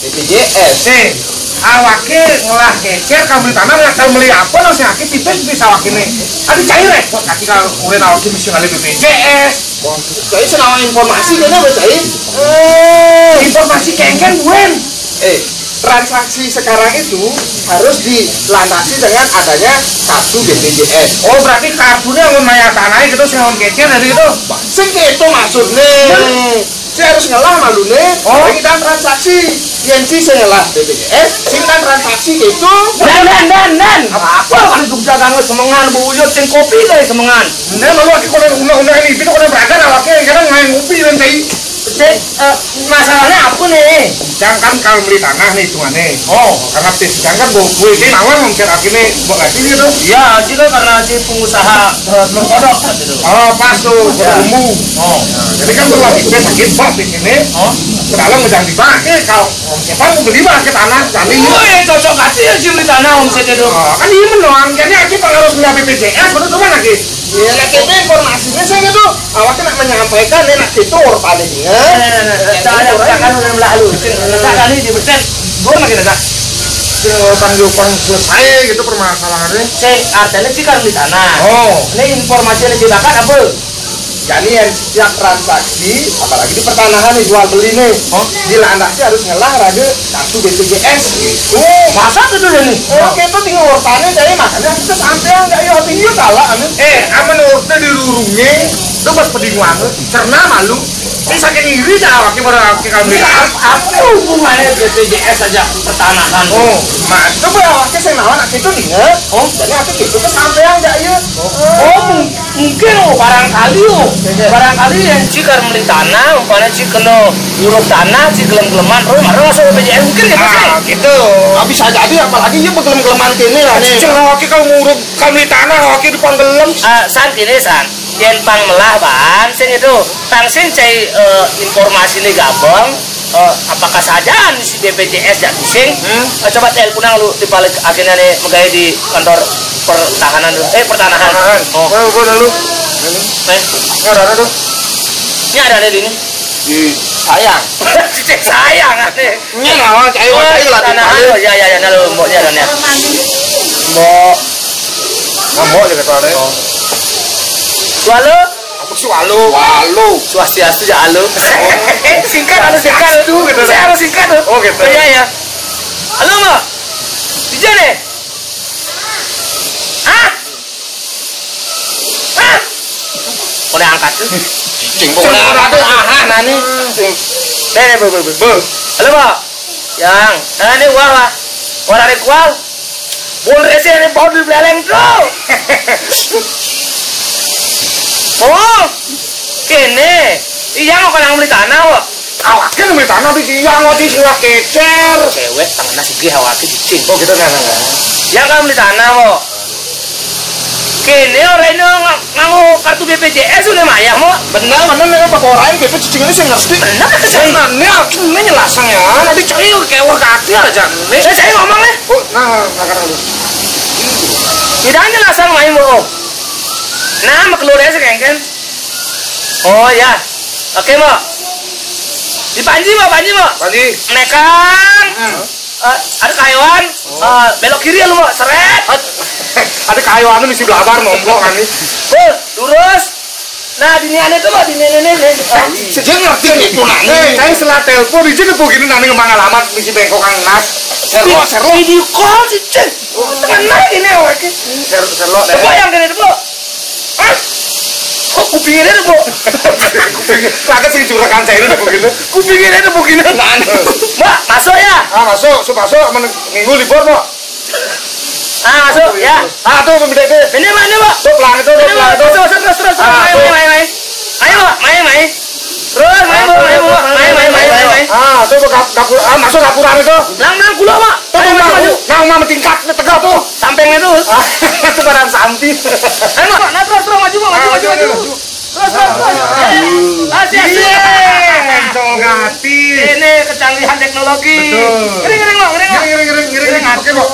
BPJS. Awake ngolah kecer ka beli tanah nggak tahu beli apa lo sakit tipis bisa awak ini. Adi cair repot kaki kalau urin awak ini mesti ngalih BPJS. Jadi senawa informasi kena bercair. Informasi kengken buen. Transaksi sekarang itu harus dilandasi dengan adanya kartu BPJS. Oh berarti kartunya ngunaya tanah gitu sih ngon kecer dari itu. Sing itu maksudnya. Saya harus ngelah malu nih. Oh kita transaksi. Yang saya ngelah BPJS. Sing kan transaksi gitu. Dan. Apa kali Jogja banget semengan buyut sing kopi deh semengan. Nah lalu aku kalau undang-undang ini itu kalau beragam awaknya kadang main ngopi nanti. Masalahnya apa nih? Jangan kalau beli tanah nih hitungannya. Oh, karena jangan gue ini awal mungkin akhirnya buat lagi gitu. iya, sih kan karena si pengusaha telur kodok gitu. Oh pas tuh berumbu. Oh, jadi kan kalau lagi sakit bos di sini. Oh, kalau ngejang dipakai kalau siapa mau beli pakai tanah jadi. Oh, ya cocok kasih ya beli tanah om saya itu. Kan ini mendoang. Jadi kita harus punya BPJS betul cuma lagi. Ya, nah kita informasinya saya gitu. Awaknya nak menyampaikan nih nak itu palingnya. Ada usahakan udah melalui. Usahakan ini dibetet. Gue makin ada. Tanggapan selesai gitu permasalahannya. Saya artinya sih kan di tanah. Oh, ini informasi yang dibakar apa? Jadi yang setiap transaksi, apalagi di pertanahan nih jual beli nih, dilandasi harus ngelah raga kartu BPJS gitu. Masa gitu nih? Oke itu tinggal urtannya jadi makanya kita sampai nggak ya hati dia kalah amin. aman urutnya dirurungnya, itu pas pedinguan, cerna malu. Ini saking iri dah wakil pada wakil kami. Apa hubungannya BPJS saja pertanahan? Oh, mas, coba ya wakil saya nawan itu nih. Oh, jadi aku gitu kan sampai nggak ya? Oh, mungkin barangkali yang cikar beli tanah, umpamanya cik kena nguruk tanah, cik gelem-geleman, marah masuk BPJS mungkin gitu sih. Gitu. Bisa jadi apalagi ya begelem-geleman kini lah nih. Cek wakil kalau nguruk kami tanah wakil dipanggelem. San kini san, yang pang melah ban, sing itu, pang sing cai informasi nih gabung. Apakah saja si BPJS ya bising? Coba teleponan lu di balik akhirnya nih megaya di kantor pertahanan dulu. Pertanahan. Oh, gue dulu. Nggak ada tuh. Ini ada di ini. Sayang. Cicek sayang aneh. Ini nawan cair lah. Tanahan lo ya lo mboknya dan ya. Mbok. Mbok juga tuh ada. Walu. Apa sih walu? Swastiastu ya halo. Singkat harus singkat tuh gitu. Saya harus singkat tuh. Oh gitu. Iya. Halo mbak. Dijak deh. Udah angkat tuh. Cingkong ada nani. Halo mbak. Yang. Ini wah. Wah ada kual. Bol resi ini bau di beleng tuh. Oh, kene. Iya mau kan beli tanah kok. Awaknya beli tanah di siang waktu sudah kecer. Cewek tangannya segih awaknya dicing. Oh gitu kan? Yang kan beli tanah kok. Kene orang ini nganggo kartu BPJS udah mayah mau. Benar nih apa orang BP cicing ini saya ngerti. Benar ini nyelasan ya. Nanti cari kewah kaki aja. Saya ngomong nih. Oh, nah dulu. Tidak nyelasan main mau. Nah, keluarnya sekengken. Oh ya, oke mbak. Di Panji mbak. Panji. Nekan. Ada kayuan. Belok kiri ya lu mbak, seret. Ada kayuannya misi belabar nombok kan nih. Lurus. Nah, diniannya tuh mbak, diniannya. Dia ngerti itu nanti. Saya setelah telepon di sini begini nanti ngembang alamat misi bengkok kang nas. Serlo. Video call sih ceng. Tenang ini awalnya. Serlo. Coba yang gini tuh. Kok kupingin itu bu? Kaget sih juragan saya ini begini. Kupingin itu begini. Mbak, masuk ya? Masuk, minggu libur mbak. Masuk ya. Tuh pembeda itu. Ini mbak. Tuh pelang itu. Terus. Main. Ayo mbak, main. Terus main. Tuh masuk dapuran itu. Nang gula mbak. Maju. Nang tingkat tegak tuh. Samping itu. Itu badan santi. Ayo mbak, nah terus maju. Terus. Asik. Ngati. Ini kecanggihan teknologi. Betul. Ngering. Oke, Mbak.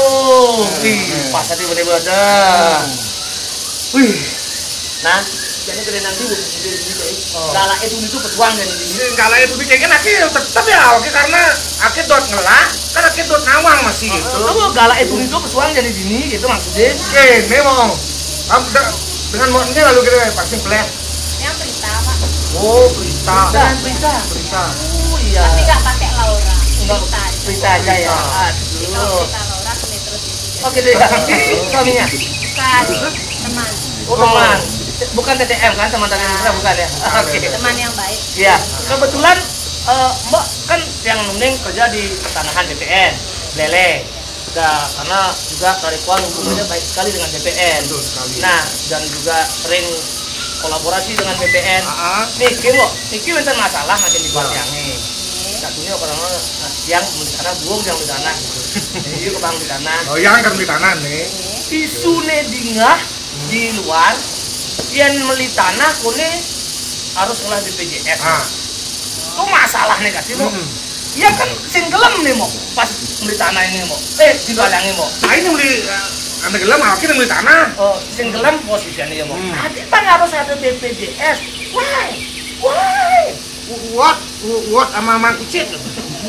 Pas tadi bener-bener dah. Wih. Nah, jadi keren nanti kalau itu pejuang dan ini. Kalau itu dikengken lagi tetap ya, oke karena Ake dot ngelah, kan ake dot ngawang masih gitu. Kamu galak ibu itu pesuang jadi dini gitu maksudnya. Kene mau. Dengan modnya lalu kita pasti pelet. Yang berita Pak. Oh, berita. Berita. Berita. Oh iya. Tapi nggak pakai Laura. Berita. Berita aja ya. Jadi kalau Aduh. berita Laura ke Metro TV. Oke deh. Suaminya. Bukan teman. Oh teman. Bukan TTM kan teman-teman kita bukan ya. Oke. Teman yang baik. Iya. Kebetulan Mbak kan yang mending kerja di pertanahan BPN, Lele. Nah, karena juga Karikuan hubungannya baik sekali dengan BPN. Betul sekali. Nah, dan juga sering kolaborasi dengan BPN. Niki minta masalah nanti di Banyangnya. Satunya orang yang di sana buang yang di sana. Jadi ke bang di sana. Oh, yang kan di tanah nih. Isu nedingah di luar yang meli tanah kune harus olah BPJS. Itu masalah negatif loh. Iya kan sing gelem nih mau pas beli tanah ini mau. Di Balangi mau. Nah, ini beli anda gelam, akhirnya beli tanah. Oh, sing gelem posisinya ya mau. Nanti kan harus ada BPJS. Why? What sama Mang Kucit.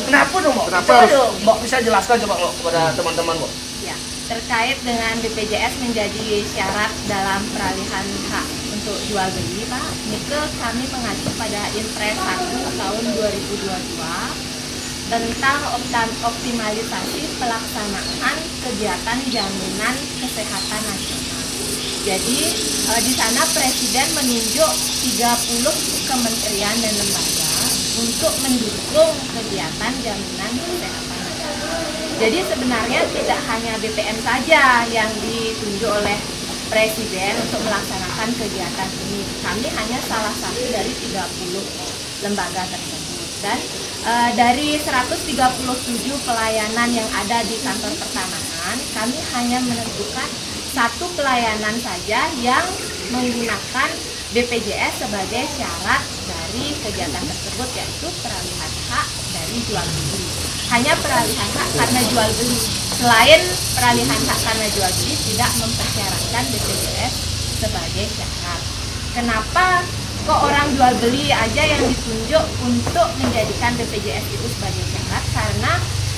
Kenapa dong, Mbak? Kenapa Coba harus- dong, Mbak bisa jelaskan coba Mbak kepada teman-teman, Mbak. Ya, terkait dengan BPJS menjadi syarat dalam peralihan hak untuk jual beli, Pak. Nike kami mengacu pada Impres 1 tahun 2022 tentang optimalisasi pelaksanaan kegiatan jaminan kesehatan nasional. Jadi di sana Presiden menunjuk 30 kementerian dan lembaga untuk mendukung kegiatan jaminan kesehatan nasional. Jadi sebenarnya tidak hanya BPN saja yang ditunjuk oleh Presiden untuk melaksanakan kegiatan ini. Kami hanya salah satu dari 30 lembaga tersebut. Dan dari 137 pelayanan yang ada di kantor pertanahan, kami hanya menentukan satu pelayanan saja yang menggunakan BPJS sebagai syarat dari kegiatan tersebut, yaitu peralihan hak dari jual beli. Hanya peralihan hak karena jual beli. Selain peralihan hak karena jual beli tidak mempersyaratkan BPJS sebagai syarat. Kenapa kok orang jual beli aja yang ditunjuk untuk menjadikan BPJS itu sebagai syarat? Karena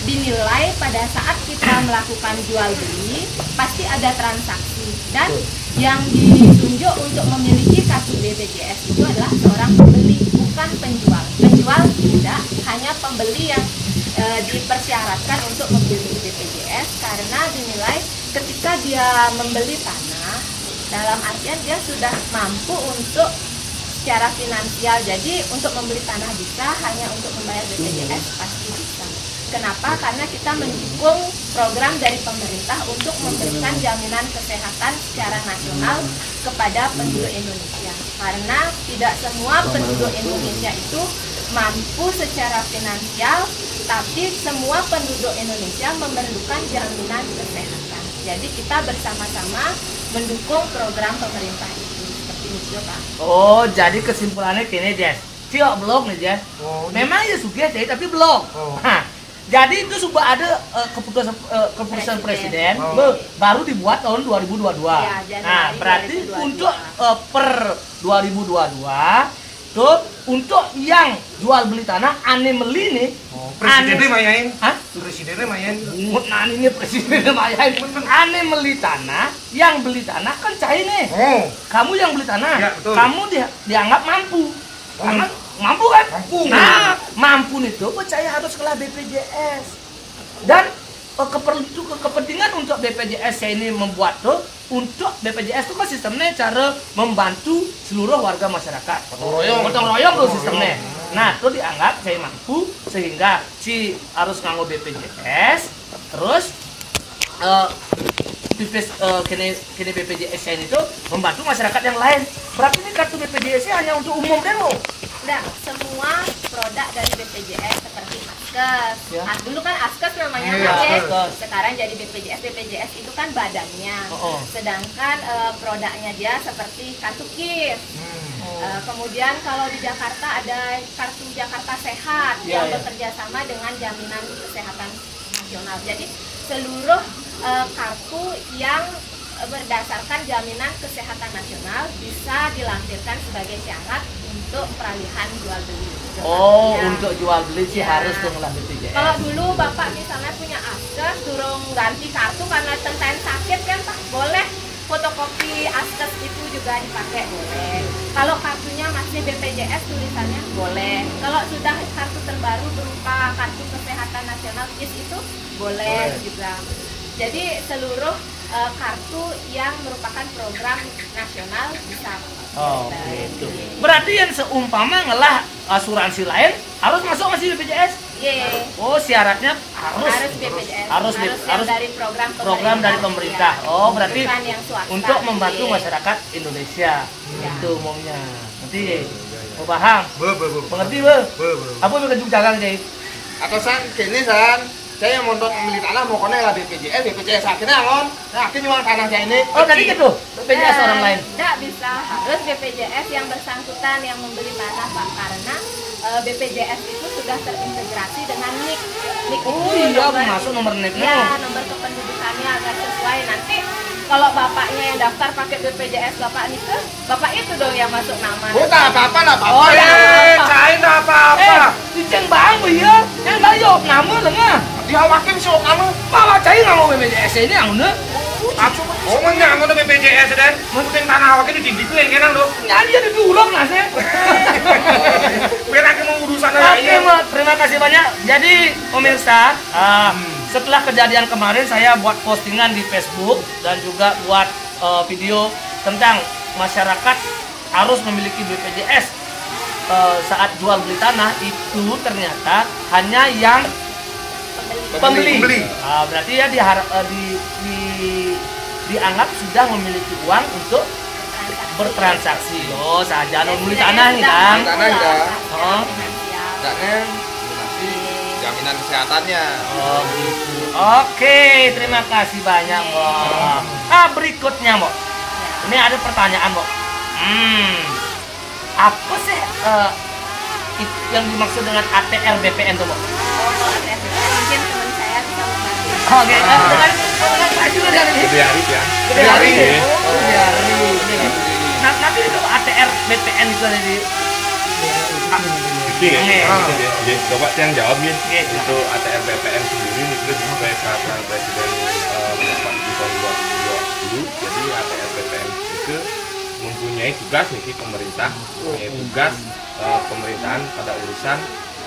dinilai pada saat kita melakukan jual beli pasti ada transaksi, dan yang ditunjuk untuk memiliki kartu BPJS itu adalah seorang pembeli, bukan penjual. Penjual tidak, hanya pembeli yang dipersyaratkan untuk memiliki BPJS karena dinilai ketika dia membeli tanah, dalam artian dia sudah mampu untuk secara finansial. Jadi untuk membeli tanah bisa, hanya untuk membayar BPJS pasti bisa. Kenapa? Karena kita mendukung program dari pemerintah untuk memberikan jaminan kesehatan secara nasional kepada penduduk Indonesia. Karena tidak semua penduduk Indonesia itu mampu secara finansial, tapi semua penduduk Indonesia memerlukan jaminan kesehatan. Jadi kita bersama-sama mendukung program pemerintah itu. Seperti itu, Pak. Oh, jadi kesimpulannya gini, Des. Tiok blog nih, Des. Memang ya sugih tapi blog. Hah. Jadi itu sudah ada keputusan presiden baru dibuat tahun 2022. Ya, Januari nah, berarti 2022. untuk per 2022 tuh untuk yang jual beli tanah ane meli nih. Presidennya mayain. Hah? Presidennya mayain. Nah, ini presiden mayain. Ane meli tanah, yang beli tanah kan cair nih. Kamu yang beli tanah, Ya, betul. kamu dianggap mampu. Karena mampu kan? Mampu. Nah, mampu itu percaya harus kelah BPJS. Dan kepentingan untuk BPJS ini membuat tuh, untuk BPJS itu kan sistemnya cara membantu seluruh warga masyarakat. Gotong royong tuh sistemnya. Nah, itu dianggap saya mampu sehingga si harus nganggo BPJS, terus kini BPJS ini tuh membantu masyarakat yang lain. Berarti ini kartu BPJS hanya untuk umum demo. Enggak, semua produk dari BPJS seperti Askes. Ya. Dulu kan Askes namanya, Iya, Pak, ya. Askes. Sekarang jadi BPJS. BPJS itu kan badannya. Sedangkan produknya dia seperti kartu KIS. Kemudian kalau di Jakarta ada kartu Jakarta Sehat Ya, yang ya. bekerja sama dengan Jaminan Kesehatan Nasional. Jadi seluruh kartu yang berdasarkan Jaminan Kesehatan Nasional bisa dilampirkan sebagai syarat untuk peralihan jual beli. Oh, Ya. untuk jual beli sih Ya. harus dengan BPJS. Kalau dulu Bapak misalnya punya askes, durung ganti kartu karena tenten sakit kan Pak, boleh fotokopi askes itu juga dipakai, boleh. Kalau kartunya masih BPJS tulisannya, boleh. Kalau sudah kartu terbaru berupa kartu kesehatan nasional KIS itu, boleh juga. Jadi seluruh kartu yang merupakan program nasional bisa. Oh, gitu. Berarti yang seumpama ngelah asuransi lain harus masuk masih BPJS? Iya. Oh, syaratnya harus BPJS. harus yang dari program dari pemerintah. Ya. Oh, berarti Bukan yang swasta. untuk membantu Iya. masyarakat Indonesia. Ya. Itu umumnya. Nanti mau paham? Be. Mengerti, Bu? Be. Apa yang kejuk jalan, Jay? Atasan kini san, saya mau membeli tanah mau konek lah BPJS akhirnya ngon, nah akhirnya jual tanah saya ini. Oh, tadi gitu. BPJS orang lain. Tidak bisa, harus BPJS yang bersangkutan yang membeli tanah Pak, karena BPJS itu sudah terintegrasi dengan NIK. NIK Oh itu iya, masuk nomor NIK-nya. Ya, nomor kependudukannya agar sesuai. Nanti kalau bapaknya yang daftar pakai BPJS bapak NIK, bapak itu dong yang masuk nama. Oh tak apa-apa lah Oh, bapak. ya. Saya enggak apa-apa. Diceng bang, iya. Yang bayo nama lengah. Diawakin sok kamu. Bawa cai nggak mau BPJS ini yang mana? Aku mau nyangkut BPJS dan penting tanah awak ini dinding enak dong. Nyari ada diulang lah saya. Biar aku mau urusan Oke, Mak. Terima kasih banyak. Jadi, pemirsa, setelah kejadian kemarin saya buat postingan di Facebook dan juga buat video tentang masyarakat harus memiliki BPJS saat jual beli tanah itu ternyata hanya yang pembeli. Berarti ya dianggap sudah memiliki uang untuk bertransaksi. Oh, saja beli tanah nih, Kang. Tanah enggak. Oh. Enggaknya lunasi jaminan kesehatannya. Oh gitu. Oke, terima kasih banyak, Mbok. Berikutnya, Mbok. Ini ada pertanyaan, Mbok. Apa sih yang dimaksud dengan ATR BPN tuh, Mbok? Mungkin teman saya bisa membantu. Oke, dengan Pak juga dari ini. Gede Arif ya. Gede Arif. Gede Arif. Oh, Gede Arif. Nah, nanti itu ATR BPN itu ada di Oke, Oke. ya, coba yang jawab ya. Oke. Untuk ATR BPN sendiri itu sesuai peraturan Presiden nomor 4 tahun 2020. Jadi ATR BPN itu mempunyai tugas nih pemerintah, mempunyai tugas pemerintahan pada urusan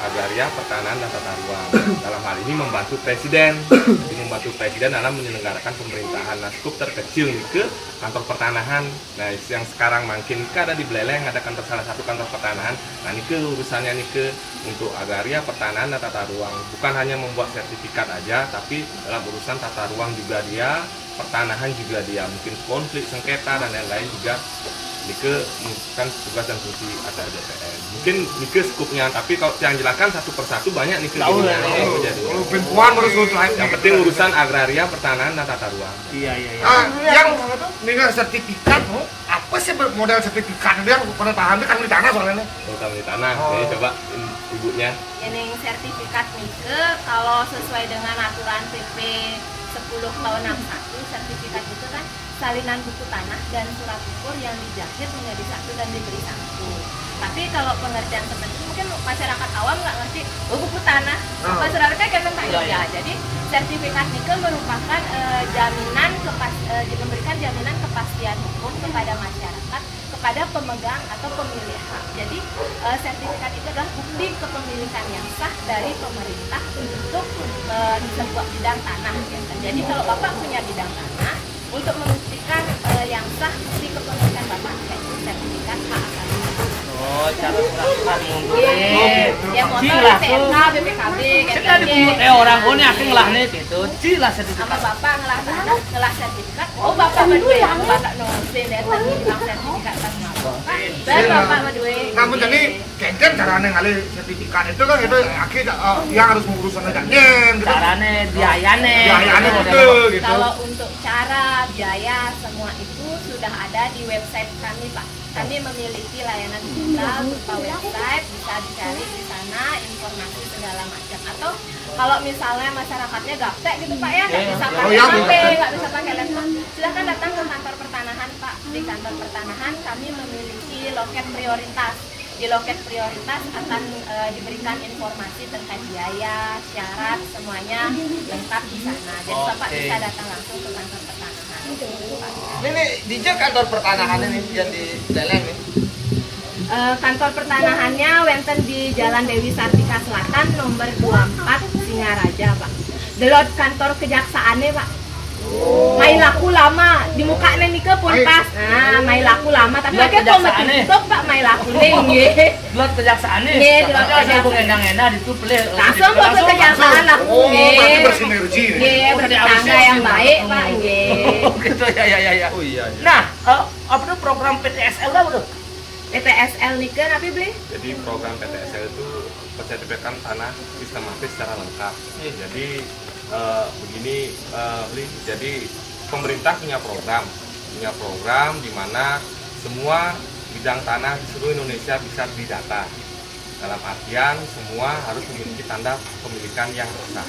agraria, pertanahan, dan tata ruang. Dalam hal ini membantu Presiden, jadi membantu Presiden dalam menyelenggarakan pemerintahan. Nah, skup terkecil nih ke kantor pertanahan. Nah, yang sekarang makin ke ada di Beleleng, ada kantor salah satu kantor pertanahan. Nah, ini ke urusannya nih ke untuk agraria, pertanahan, dan tata ruang. Bukan hanya membuat sertifikat aja, tapi dalam urusan tata ruang juga dia, pertanahan juga dia, mungkin konflik, sengketa, dan lain-lain juga. Nike bukan tugas dan fungsi ATR BPN. Mungkin Nike skupnya, tapi kalau yang jelaskan satu persatu banyak Nike. Perempuan harus Yang penting urusan agraria, pertanahan, dan tata ruang. Iya. yang dengan sertifikat, apa sih model sertifikat itu yang pernah paham kan di tanah soalnya. Terutama di tanah. Jadi coba ibunya. Ini sertifikat NIKE kalau sesuai dengan aturan PP 10 tahun 61, sertifikat itu kan salinan buku tanah dan surat ukur yang dijahit menjadi satu dan diberi satu. Tapi kalau pengertian seperti itu mungkin masyarakat awam nggak ngerti buku tanah. Masyarakatnya kan tentang ya. Jadi sertifikat NIKE merupakan memberikan jaminan kepastian hukum kepada masyarakat, kepada pemegang atau pemilik hak. Jadi sertifikat itu adalah bukti kepemilikan yang sah dari pemerintah untuk sebuah bidang tanah. Gitu. Jadi kalau Bapak punya bidang tanah, untuk membuktikan yang sah di kepemilikan Bapak, yaitu sertifikat hak atas tanah. Oh, cara surat mungkin. Ya motor, Cilah tuh. STNK, BPKB, Kita dipungut orang, oh ini aku ngelah nih gitu. Cilah sama sertifikat. Bapak ngelah tanah, ngelah sertifikat. Oh Bapak berdua yang Bapak nulisin ya tadi bilang sertifikat tanah Bapak. Dan Bapak berdua. Namun jadi kengken caranya ngalih sertifikat itu kan itu akhirnya yang harus mengurusan ajaknya gitu. Carane, biayane. Biayanya betul gitu. Kalau untuk cara, biaya, semua itu sudah ada di website kami Pak. Kami memiliki layanan digital berupa website, bisa dicari di sana informasi segala macam. Atau kalau misalnya masyarakatnya gaptek gitu Pak ya, nggak bisa pakai HP, nggak bisa pakai laptop, silahkan datang ke kantor pertanahan Pak. Di kantor pertanahan kami memiliki loket prioritas. Di loket prioritas akan diberikan informasi terkait biaya, syarat, semuanya lengkap di sana. Jadi Bapak bisa datang langsung ke kantor pertanahan. Ini di kantor pertanahan ini yang di Leleng nih. Kantor pertanahannya wenten di Jalan Dewi Sartika Selatan nomor 24 Singaraja, Pak. Delot kantor kejaksaannya, Pak. Main laku lama di muka nih ke pun pas. Nah, main laku lama tapi pakai pembetul tutup, Pak, main laku nih nggih. Delot kejaksaan nih. Nggih, delot kejaksaan enak-enak itu pilih. Langsung ke kejaksaan laku nggih. Berarti bersinergi nih. Nggih, bertetangga yang baik, Pak, nggih. Oh gitu ya. Oh iya. Nah, apa tuh program PTSL lah tuh? PTSL nih kan apa beli? Jadi program PTSL itu pensertifikan tanah sistematis secara lengkap. Jadi begini Bli, jadi pemerintah punya program di mana semua bidang tanah di seluruh Indonesia bisa didata. Dalam artian semua harus memiliki tanda kepemilikan yang sah.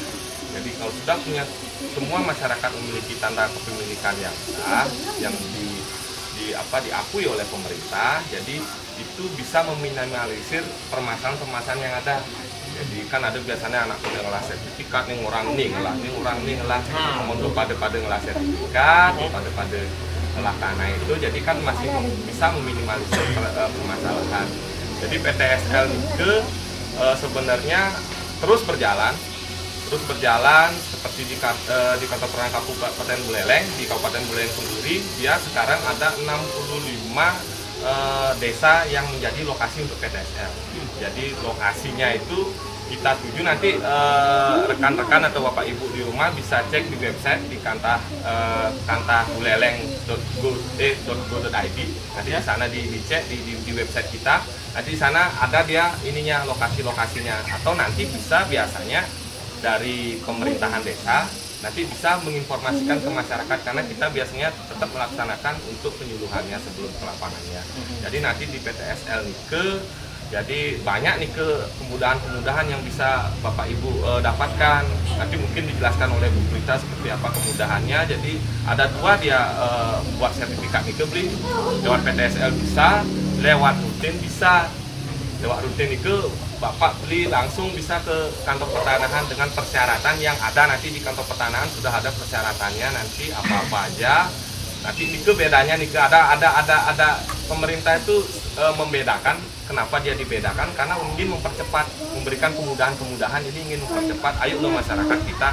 Jadi kalau sudah punya semua masyarakat memiliki tanda kepemilikan yang sah, yang diakui oleh pemerintah, jadi itu bisa meminimalisir permasalahan yang ada. Jadi kan ada biasanya anak muda ngelah sertifikat, nih orang nih ngelah, ngomong pada ngelah sertifikat, pada ngelah tanah itu, jadi kan masih bisa meminimalisir permasalahan. Jadi PTSL itu sebenarnya terus berjalan seperti di kantor perangkat Kabupaten Buleleng, di Kabupaten Buleleng sendiri dia sekarang ada 65 desa yang menjadi lokasi untuk PTSL. Jadi lokasinya itu kita tuju nanti rekan-rekan atau bapak ibu di rumah bisa cek di website di kantahbuleleng.go.id. Nanti di sana dicek di website kita. Nanti di sana ada dia ininya lokasi-lokasinya, atau nanti bisa biasanya dari pemerintahan desa nanti bisa menginformasikan ke masyarakat, karena kita biasanya tetap melaksanakan untuk penyuluhannya sebelum ke lapangannya. Jadi nanti di PTSL Nike, jadi banyak nih kemudahan-kemudahan yang bisa Bapak Ibu dapatkan. Nanti mungkin dijelaskan oleh Bu Prita seperti apa kemudahannya. Jadi ada dua dia buat sertifikat Nike beli lewat PTSL bisa, lewat rutin bisa. Lewat rutin itu Bapak beli langsung bisa ke kantor pertanahan dengan persyaratan yang ada nanti di kantor pertanahan sudah ada persyaratannya nanti apa-apa aja. Nanti Nike bedanya Nike ada pemerintah itu membedakan. Kenapa dia dibedakan? Karena ingin mempercepat, memberikan kemudahan-kemudahan. Jadi ingin mempercepat. Ayo loh masyarakat kita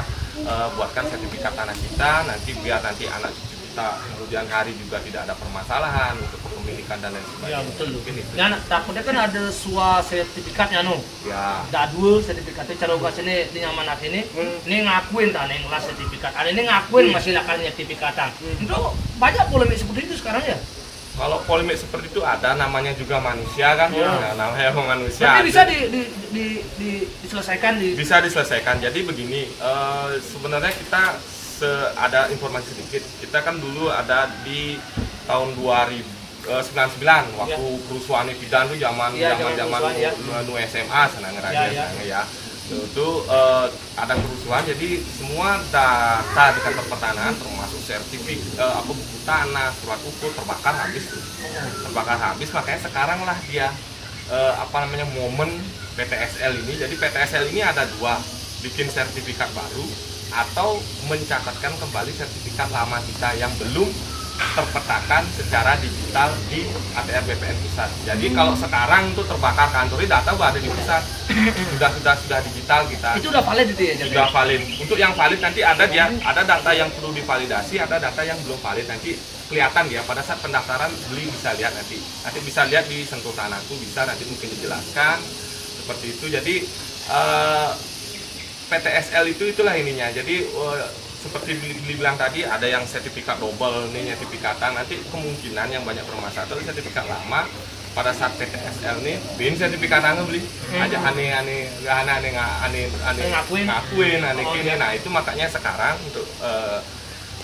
buatkan sertifikat tanah kita. Nanti biar nanti anak cucu kita kemudian hari juga tidak ada permasalahan untuk kepemilikan dan lain sebagainya. Ya betul. Ya, takutnya kan ada suah sertifikatnya no. Ya. Ada dua sertifikatnya cara ugas ini di nyaman ini. Ini ngakuin tanah yang kelas sertifikat. Ada ini ngakuin masih lakukan sertifikatan. Itu banyak polemik seperti itu sekarang ya. Kalau polemik seperti itu ada, namanya juga manusia kan, ya, namanya manusia. Tapi bisa diselesaikan Bisa diselesaikan. Jadi begini, sebenarnya kita ada informasi sedikit. Kita kan dulu ada di tahun 2099 waktu kerusuhan Pidan itu zaman nu SMA senang ngeraja ya. Itu ada kerusuhan, jadi semua data di kantor pertanahan termasuk sertifikat buku tanah, surat ukur terbakar habis makanya sekarang lah dia momen PTSL ini. Jadi PTSL ini ada dua, bikin sertifikat baru atau mencatatkan kembali sertifikat lama kita yang belum terpetakan secara digital di ATR BPN pusat. Jadi kalau sekarang itu terbakar kantor, data ada di pusat, sudah digital kita. Itu udah valid itu ya? Sudah valid. Untuk yang valid nanti ada data yang perlu divalidasi, ada data yang belum valid. Nanti kelihatan ya pada saat pendaftaran beli bisa lihat nanti bisa lihat di Sentuh Tanahku, bisa nanti mungkin dijelaskan seperti itu. Jadi PTSL itulah ininya. Jadi seperti dibilang tadi, ada yang sertifikat double nih, sertifikatan nanti kemungkinan yang banyak bermasalah sertifikat lama pada saat PTSL nih bin sertifikat beli aja aneh ngakuin kini. Nah itu makanya sekarang untuk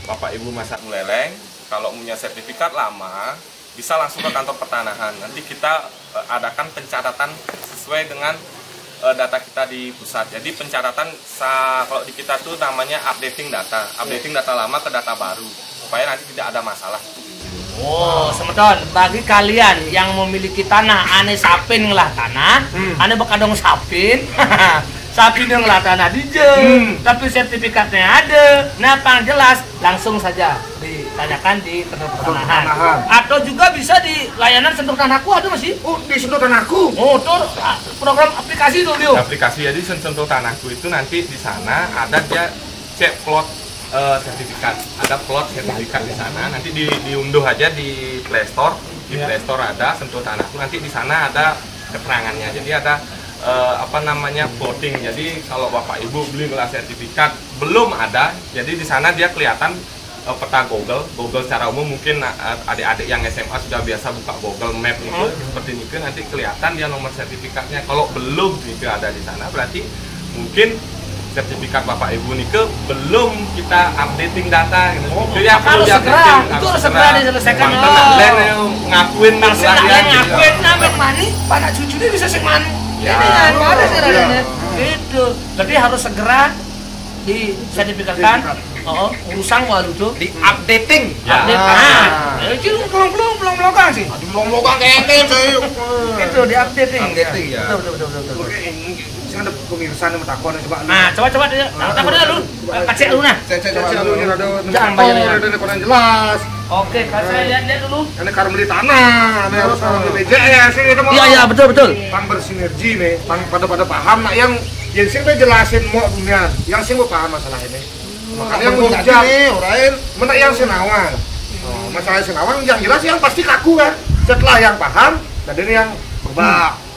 Bapak Ibu masyarakat Buleleng kalau punya sertifikat lama bisa langsung ke kantor pertanahan. Nanti kita adakan pencatatan sesuai dengan data kita di pusat. Jadi pencatatan kalau di kita tuh namanya updating data lama ke data baru supaya nanti tidak ada masalah. Oh, semeton, bagi kalian yang memiliki tanah, ane sapin ngelah tanah, ane bekadong sapin, sapin ngelah tanah dijeng, tapi sertifikatnya ada. Nah, pang jelas, langsung saja ditanyakan di kantor pertanahan. Atau juga bisa di layanan sentuh tanahku ada masih? Oh, di sentuh tanahku. Oh, tuh program aplikasi tuh, Dio. Aplikasi jadi sentuh tanahku itu nanti di sana ada dia cek plot sertifikat, ada plot sertifikat di sana, nanti diunduh aja di Play Store, Play Store ada sentuh tanahku, nanti di sana ada keterangannya, jadi ada apa namanya plotting, jadi kalau bapak ibu beli gelas sertifikat belum ada, jadi di sana dia kelihatan peta Google secara umum, mungkin adik-adik yang SMA sudah biasa buka Google Map itu seperti ini, nanti kelihatan dia nomor sertifikatnya, kalau belum juga ada di sana berarti mungkin sertifikat bapak ibu Nike belum kita updating data gitu. Itu ya perlu segera, itu segera diselesaikan. Ngakuin ngakuin namen mani, pada cucunya bisa sing mani. Ya. Ini kan ada sebenarnya. Itu. Jadi harus segera disertifikatkan. Oh, urusan baru tuh Di updating. update. Itu belum logang sih. Belum logang kayaknya saya. Itu di updating. Updating ya. Betul. Ada pemirsa nih takon coba. Nah, coba dia. Takon dulu. Kacek dulu nah. Cek dulu ini ada Jangan bayar. ada koran jelas. Oke, kalau saya lihat dulu. Ini karena beli tanah, ini harus sama BPJS ini mau. Iya, betul. Pang bersinergi nih, pang pada paham. Nah yang sing udah jelasin mau dunia, yang sing gua paham masalah ini. Makanya yang ngujak nih, orain, mana yang senawang. Masalah senawang yang jelas yang pasti kaku kan. Setelah yang paham, dan ini yang berubah.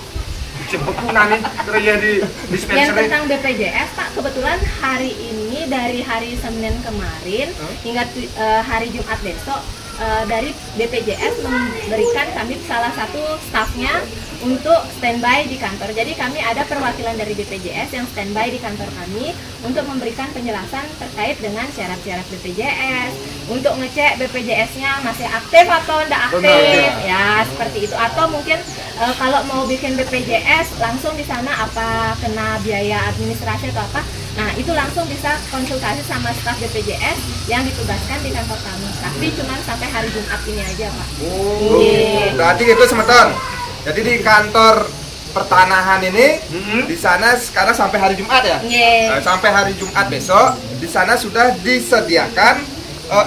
Cempetunan nih kerja di Yang dispensary. tentang BPJS Pak, kebetulan hari ini dari hari Senin kemarin hingga hari Jumat besok dari BPJS memberikan kami salah satu stafnya untuk standby di kantor. Jadi kami ada perwakilan dari BPJS yang standby di kantor kami untuk memberikan penjelasan terkait dengan syarat-syarat BPJS, untuk ngecek BPJS-nya masih aktif atau tidak aktif, ya seperti itu. Atau mungkin kalau mau bikin BPJS langsung di sana apa kena biaya administrasi atau apa, nah itu langsung bisa konsultasi sama staf BPJS yang ditugaskan di kantor kami. Tapi cuma sampai hari Jumat ini aja Pak. Berarti itu semeton. Jadi di kantor pertanahan ini di sana sekarang sampai hari Jumat ya. Iya. Sampai hari Jumat besok di sana sudah disediakan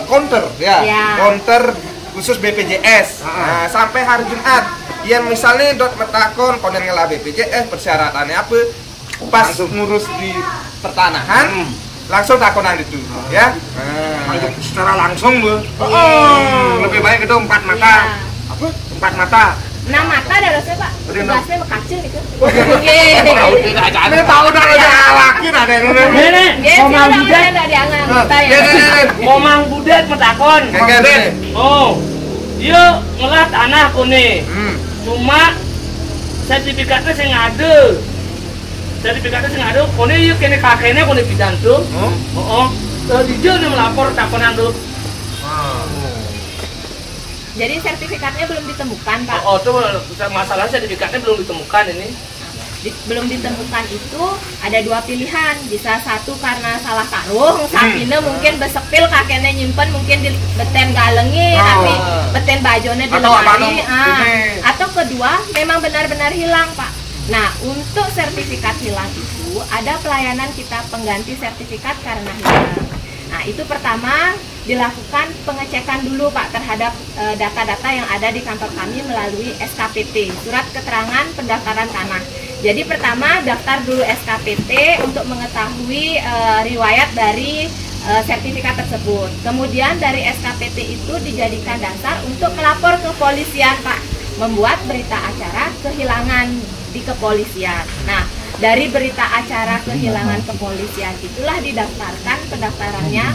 counter ya. Counter khusus BPJS. Nah, sampai hari Jumat. Yang misalnya dot metakon konen ngelah BPJS persyaratannya apa? Pas ngurus di pertanahan langsung takonan itu ya. Secara langsung bu. Lebih baik itu 4 mata. Iya. Apa? 4 mata. 6 mata ada rasanya Pak, tugasnya bekacil gitu. Ini tahu dah ada laki ada yang Momang budet. Tidak diangan kita ya. Momang budet metakon. Oh, iya ngelah tanah kone. Cuma sertifikatnya sing ada. Kone iya kene kakeknya kone bidan tuh. Dia udah melapor takonan tuh. Jadi sertifikatnya belum ditemukan Pak. Oh, tuh masalah sertifikatnya belum ditemukan ini. Belum ditemukan itu ada 2 pilihan, bisa satu karena salah taruh, sapine mungkin besepil kakeknya nyimpen mungkin di beten galengi, tapi beten bajone di lemari. Atau kedua memang benar-benar hilang Pak. Nah untuk sertifikat hilang itu ada pelayanan kita pengganti sertifikat karena hilang. Nah itu pertama dilakukan pengecekan dulu Pak terhadap data-data yang ada di kantor kami melalui SKPT, Surat Keterangan Pendaftaran Tanah. Jadi pertama daftar dulu SKPT untuk mengetahui riwayat dari sertifikat tersebut. Kemudian dari SKPT itu dijadikan dasar untuk melapor ke kepolisian Pak, membuat berita acara kehilangan di kepolisian. Nah dari berita acara kehilangan kepolisian itulah didaftarkan pendaftarannya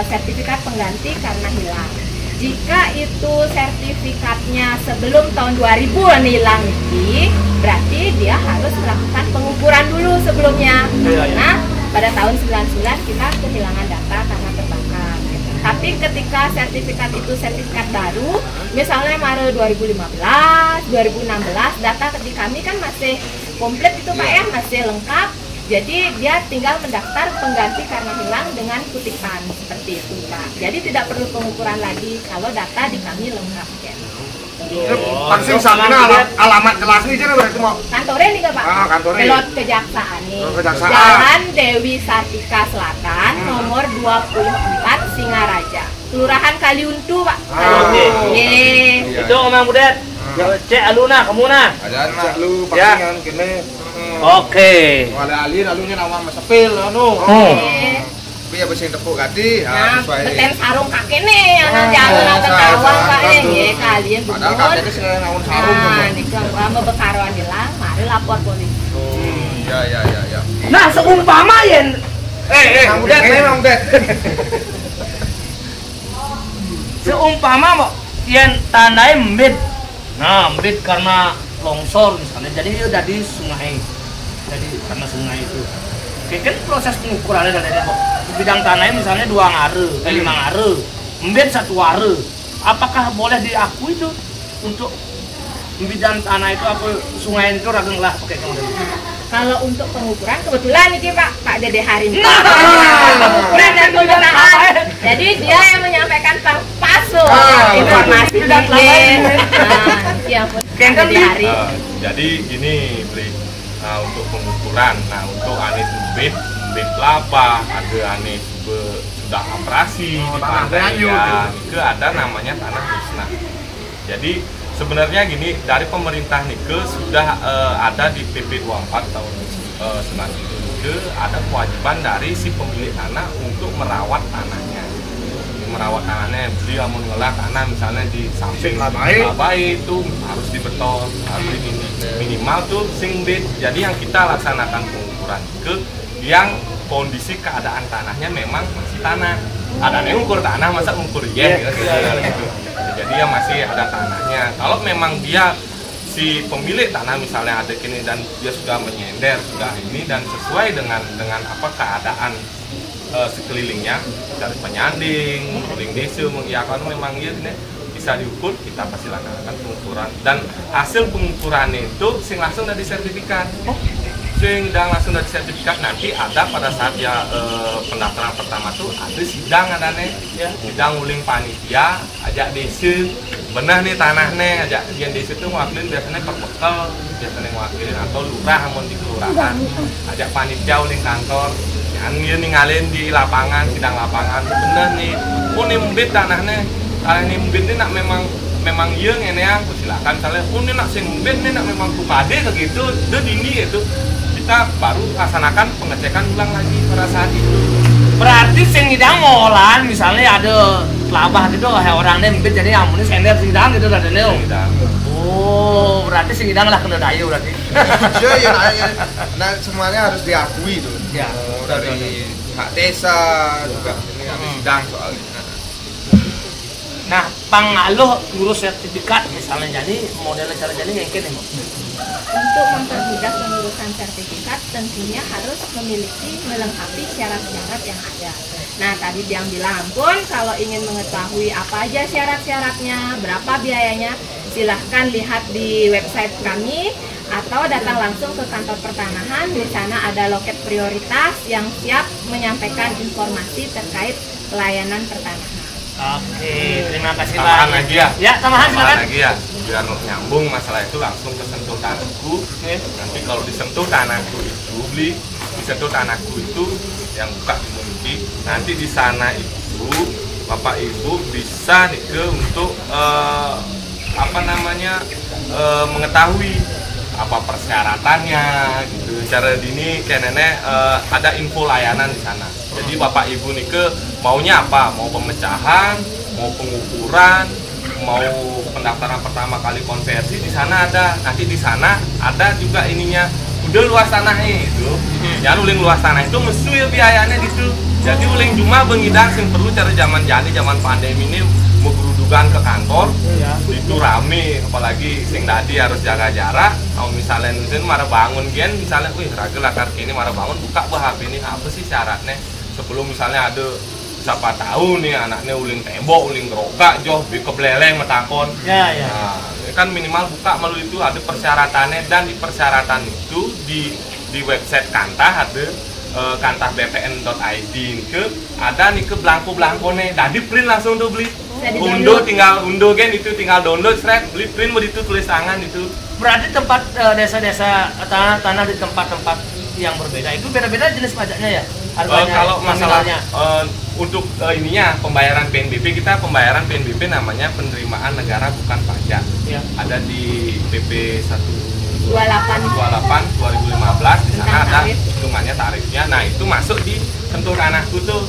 sertifikat pengganti karena hilang. Jika itu sertifikatnya sebelum tahun 2000 hilang ini, berarti dia harus melakukan pengukuran dulu sebelumnya. Karena pada tahun 99 kita kehilangan data karena terbakar. Tapi ketika sertifikat itu sertifikat baru, misalnya Maret 2015, 2016, data di kami kan masih komplit itu Pak ya, masih lengkap. Jadi dia tinggal mendaftar pengganti karena hilang dengan kutipan seperti itu Pak. Jadi tidak perlu pengukuran lagi kalau data di kami lengkap kan. Langsung sampai alamat jelas nih jadi berarti mau Kantornya nih Pak. Kantornya. Belot kejaksaan nih. Kejaksaan. Jalan Dewi Sartika Selatan, nomor 24 Singaraja. Kelurahan Kaliuntu Pak. Kaliuntu. Itu Omang Budet. Cek aluna kamu nah. Ada anak lu Ya. pakingan kene. Oke. Ada alin alunya nama masepil anu. tapi ya bersih tepuk gati Nah, sesuai. beten sarung kakek nih, anak jalan akan tawang Pak ya kalian Padahal betul. kakeknya sedang naun sarung. Nah, di kamu bekaruan hilang, mari lapor polisi. Ya. Nah, seumpama yen Mang Budet, Mang Budet. seumpama mau yen tandai mbit. Nah, mbit karena longsor misalnya. Jadi dia udah di sungai. Jadi karena sungai itu. Oke, kan proses pengukurannya dari bidang tanahnya misalnya 2 ngare, 5 ngare, mbit 1 ngare. Apakah boleh diakui itu untuk bidang tanah itu apa sungai itu rageng lah pakai kemudian. Kalau untuk pengukuran kebetulan ini Pak Dede Harim. Pengukuran dan pembenahan. Jadi dia yang menyampaikan palsu informasi Tidak ini. Yang Pak Dede Harim. Jadi gini, Bri. Nah, untuk pengukuran, untuk anis mbit laba, ada anis sudah operasi di pantai ya, itu ada namanya tanah musnah. Jadi sebenarnya gini, dari pemerintah Nike sudah ada di PP 24 tahun 97 ada kewajiban dari si pemilik tanah untuk merawat tanahnya. Merawat tanahnya, beli amun ngelah tanah misalnya di samping labai itu harus dibeton, harus minimal tuh sing bit. Jadi yang kita laksanakan pengukuran ke yang kondisi keadaan tanahnya memang masih tanah. Ada yang ukur tanah, masa ukur gitu. Jadi ya masih ada tanahnya. Kalau memang dia si pemilik tanah misalnya ada kini dan dia sudah menyender sudah ini dan sesuai dengan apa keadaan sekelilingnya dari penyanding, uling desa mengiakan memang iya ini bisa diukur, kita pasti lakukan pengukuran dan hasil pengukuran itu sing langsung dari sertifikat. Sing dan langsung dari sertifikat nanti ada pada saat ya pendaftaran pertama tuh ada sidang adanya ya sidang uling panitia ajak desa benar nih tanahnya ajak yang desa tuh ngwakilin biasanya perbekel biasanya ngwakilin atau lurah amun di kelurahan ajak panitia uling kantor yang dia ninggalin di lapangan sidang lapangan benar nih nih mbit tanahnya ini mbit ini nak memang iya ngene ya silakan misalnya ini nak sing mbit ini nak memang kupade begitu itu dini itu kita baru laksanakan pengecekan ulang lagi pada saat itu. Berarti sing ngidang ngolan misalnya ada labah gitu kayak orang nembit jadi amunnya sender sing ngidang gitu ada neo. Oh, berarti sing ngidang lah kena dayu berarti. Ya, nah semuanya harus diakui tuh. Ya. Dari hak desa juga ini ada sidang soalnya. Nah, pangaloh ngurus sertifikat misalnya jadi model cara jadi ngengket nih. Untuk mempermudah pengurusan sertifikat tentunya harus memiliki melengkapi syarat-syarat yang ada. Nah tadi yang bilang pun kalau ingin mengetahui apa aja syarat-syaratnya, berapa biayanya, silahkan lihat di website kami atau datang langsung ke kantor pertanahan. Di sana ada loket prioritas yang siap menyampaikan informasi terkait pelayanan pertanahan. Oke, terima kasih Tambahan Pak. lagi ya. Ya, tambahan silakan. Lagi ya. Biar nyambung masalah itu langsung ke sentuh tanahku. Nanti kalau disentuh tanahku itu beli disentuh tanahku itu yang buka dimiliki. Nanti di sana itu Bapak Ibu bisa nih ke untuk mengetahui apa persyaratannya gitu. Cara dini kayak nenek ada info layanan di sana. Jadi Bapak Ibu nih ke maunya apa? Mau pemecahan, mau pengukuran, mau pendaftaran pertama kali konversi di sana ada. Nanti di sana ada juga ininya. Udah luas tanahnya itu. Jangan uling luas tanah itu mesti ya biayanya gitu. Jadi uling cuma bengidang sing perlu cara zaman pandemi ini mau gerudugan ke kantor. Itu rame apalagi sing tadi harus jaga jarak. Kalau misalnya marah bangun gen misalnya wih ragel akar ini marah bangun buka HP ini apa sih syaratnya? Sebelum misalnya ada siapa tahu nih anaknya uling tembok, uling gerogak, joh, kebeleleng metakon. Ya. Nah, kan minimal buka melalui itu ada persyaratannya dan di persyaratan itu di di website Kantah ada kantahbpn.id ke ada nih ke belangko nih, dah di print langsung tuh beli. Undo tinggal kan itu tinggal download beli print mau itu tulis tangan itu. Berarti tempat desa-desa tanah di tempat-tempat yang berbeda itu beda-beda jenis pajaknya ya? Kalau masalahnya untuk ininya pembayaran PNBP, kita pembayaran PNBP namanya penerimaan negara bukan pajak. Ya. Ada di PP 128 2015 di sana ada hitungannya tarifnya. Nah, itu masuk di sentuh tanahku tuh.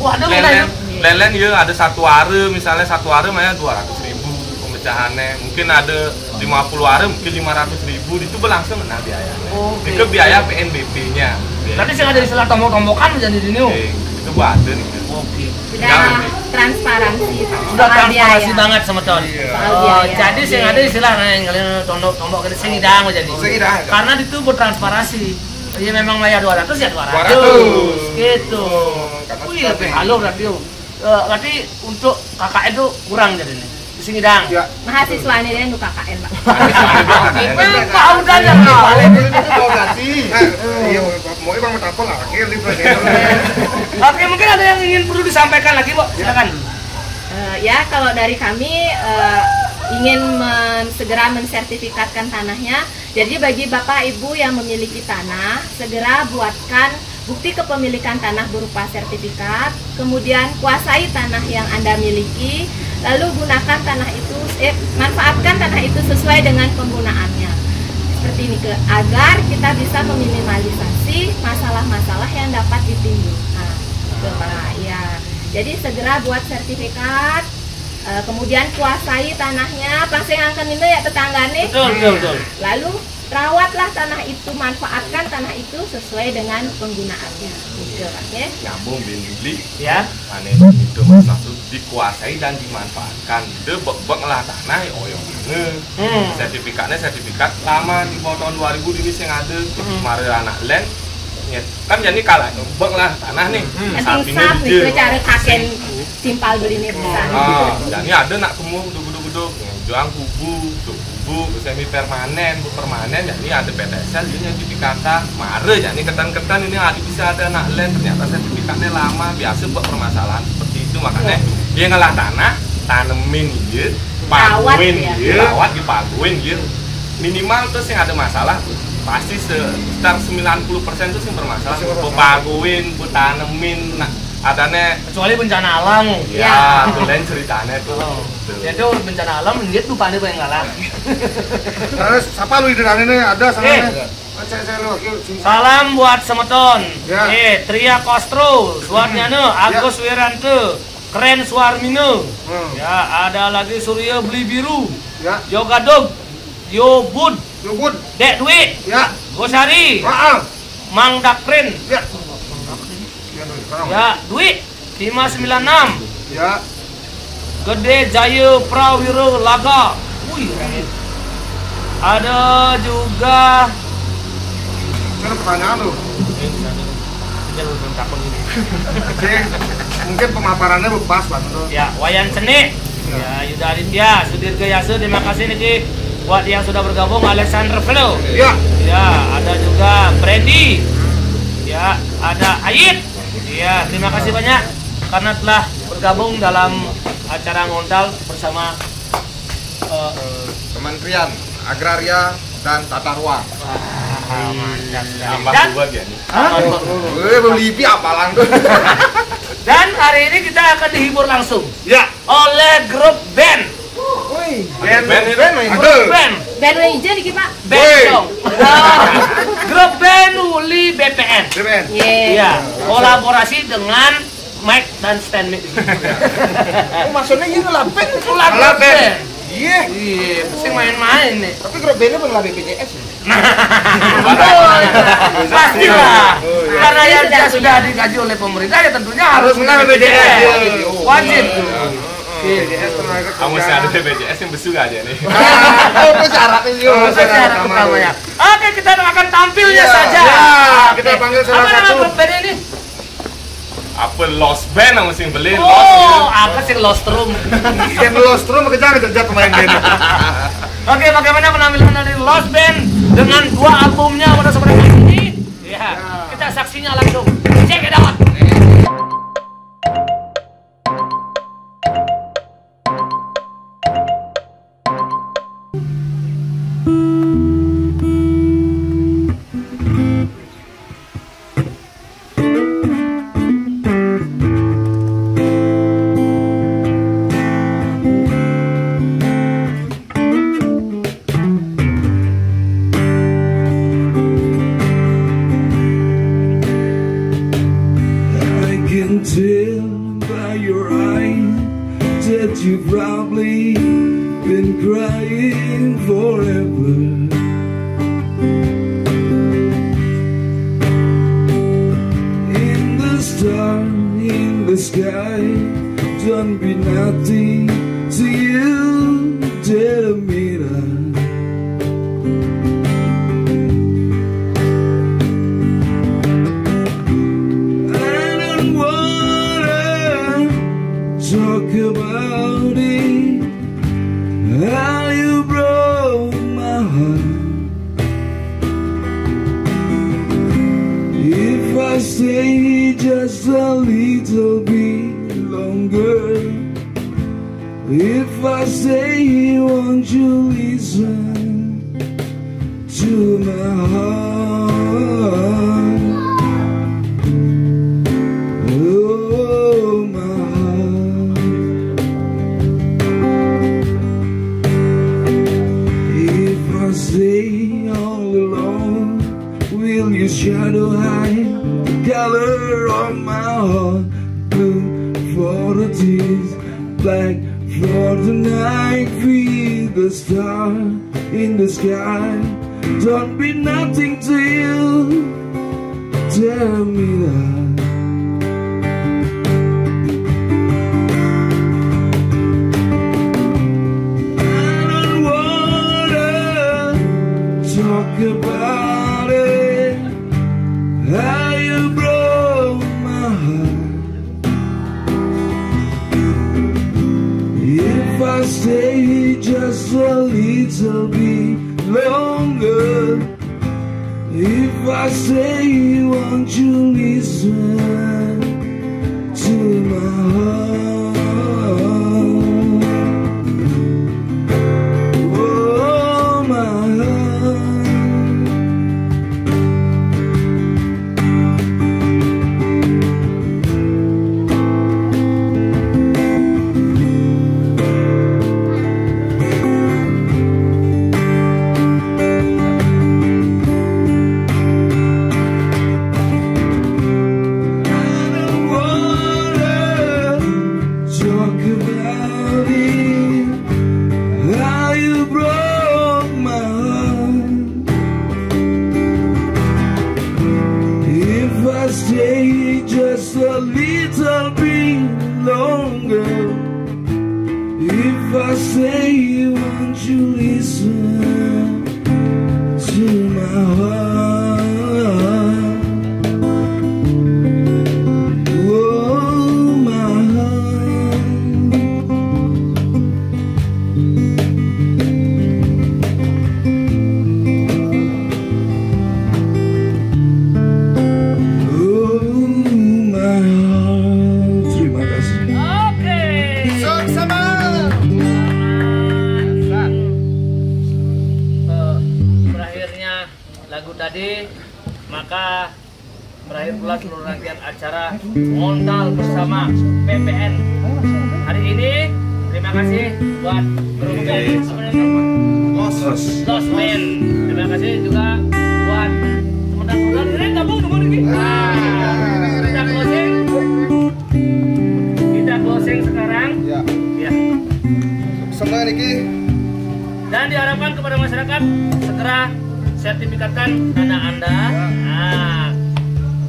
Lelen ya ada satu are misalnya satu are mah 200.000 pemecahannya. Mungkin ada 50 are mungkin 500.000 itu berlangsung nah biayanya. Itu biaya PNBP-nya. Nanti sih ada istilah tombok-tombokan jadi di new. Itu buat ada nih. Sudah transparansi. Sudah transparansi banget sama Ton. Jadi sih ada istilah ngelihat tombok-tombok ke sini dang jadi. Karena itu bertransparansi. Iya memang bayar 200 ya 200. Gitu. Wih lebih halus berarti. Berarti untuk KKN itu kurang jadi nih. Di sini dang. Mahasiswa ini untuk KKN, Pak. Pak udah ya. Iya, mau Bang Metapol lah, Oke, mungkin ada yang ingin perlu disampaikan lagi, Bu. Silakan. Ya, kalau dari kami ingin segera mensertifikatkan tanahnya. Jadi bagi Bapak Ibu yang memiliki tanah, segera buatkan bukti kepemilikan tanah berupa sertifikat, kemudian kuasai tanah yang Anda miliki, lalu gunakan tanah itu, manfaatkan tanah itu sesuai dengan penggunaannya. Seperti ini agar kita bisa meminimalisasi masalah-masalah yang dapat ditimbulkan. Ya. Jadi segera buat sertifikat, kemudian kuasai tanahnya, pasang angkan itu ya tetanggane. Betul. Lalu rawatlah tanah itu, manfaatkan tanah itu sesuai dengan penggunaannya. Oke. Nyambung beli. Ya. Aneh itu maksud dikuasai dan dimanfaatkan. De bek lah tanah oyong. Sertifikatnya sertifikat lama di bawah tahun 2000 ini sing ada mare anak land. Kan jadi kalah bek lah tanah nih. Sampingnya di cara kaken simpal beli nih pesan. Jadi ada nak kemu duduk-duduk juang kubu semi permanen, jadi ada PTSL ini sertifikatnya mare jadi ketan-ketan ini ada bisa ada anak land ternyata sertifikatnya lama biasa buat permasalahan seperti itu makanya dia ngelah tanah tanemin gitu paguin rawat dipaguin gitu minimal terus yang ada masalah pasti sekitar 90% itu sih bermasalah paguin tanemin adanya kecuali bencana alam ya lain ceritanya tuh jadi bencana alam dia tuh pandai yang ngalah siapa lu di ini ada sama salam buat Semeton Tria Kostro Suarnyana Agus Wiranto Keren Suarmino ya ada lagi Surya Beli Biru Yoga Dog Yobud Dek Dwi Gosari Mang Dakrin ya Dwi 596 ya Gede Jaya Prawiro Laga. Wih, ada juga ada pertanyaan lu mungkin pemaparannya pas Pak ya Wayan Seni ya Yuda Aditya Sudirga Yasa terima kasih nih buat yang sudah bergabung Alexander Velo ya ada juga Brandy ya ada Ayit ya terima kasih banyak karena telah bergabung dalam acara ngontal bersama Kementerian Agraria dan Tata Ruang. Tambah dua dia nih. Beli apalang tuh. Dan hari ini kita akan dihibur langsung. Ya. Oleh grup band. Band hijau nih Pak. Band dong. Grup band Uli BPN. Iya. Kolaborasi dengan mic dan stand mic. Maksudnya ini lah band. Iya, pasti main-main nih. Tapi grup bandnya bukan BPJS. Pastilah. Karena ya dia sudah digaji oleh pemerintah ya tentunya harus mengambil BPJS. Wajib tuh. Kamu sih ada BPJS yang besu aja nih. Itu syarat utamanya. Oke, kita akan tampilnya saja. Kita panggil salah satu. Apa nama grup band ini? Apa Lost Band yang mesti beli? Apa sih Lost Room? Yang Lost Room kerja pemain band. Oke, bagaimana penampilan dari Lost Band dengan dua albumnya pada sore hari ini? Ya, Ya, kita saksinya langsung. Check it out. Tell by your eyes that you've probably been crying forever. In the star, in the sky, don't be nothing to you, tell me that. Talk about it, how you broke my heart. If I stay just a little bit longer, if I say, won't you listen to my heart? Oh, my heart. If I stay all alone, will you shadow hide the color of my heart? Blue for the tears, black for the night. Feel the star in the sky, don't be nothing to you, tell me that. Talk about it, how you broke my heart. If I stay just a little bit longer, if I say, won't you listen to my heart? Oh, my heart. Stay just a little bit longer. If I say, won't you listen to my heart? Oh, my heart. Lagu tadi, maka berakhir pula seluruh rangkaian acara Mondal bersama PPN hari ini. Terima kasih buat grup Lost Men. Terima kasih juga buat teman-teman ini gabung nomor ini. Kita closing sekarang. Ya. Semua Niki. Dan diharapkan kepada masyarakat segera sertifikatkan tanah Anda. Nah,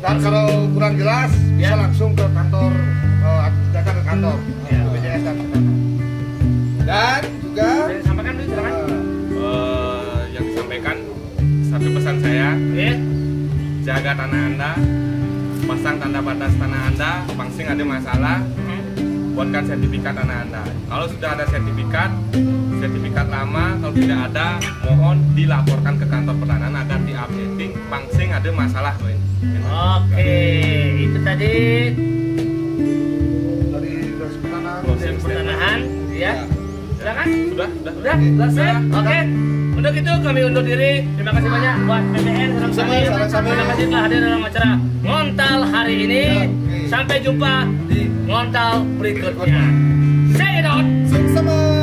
dan kalau kurang jelas bisa langsung ke kantor, datang ke kantor BPJS dan juga sampaikan dulu silakan. Yang disampaikan satu pesan saya, jaga tanah Anda, pasang tanda batas tanah Anda, pangsing ada masalah, buatkan sertifikat Anda. Kalau sudah ada sertifikat lama, kalau tidak ada, mohon dilaporkan ke kantor pertanahan agar di-updating. Pangsing ada masalah, Boy. Oke, itu tadi Dari pertanahan. proses pertanahan, ya. Silakan. Sudah. Selesai. Oke. Untuk itu kami undur diri. Terima kasih banyak buat PPN Sama-sama. Terima kasih telah hadir dalam acara Ngontal hari ini. Sampai jumpa di Ngontal berikutnya. Say it out. Sama.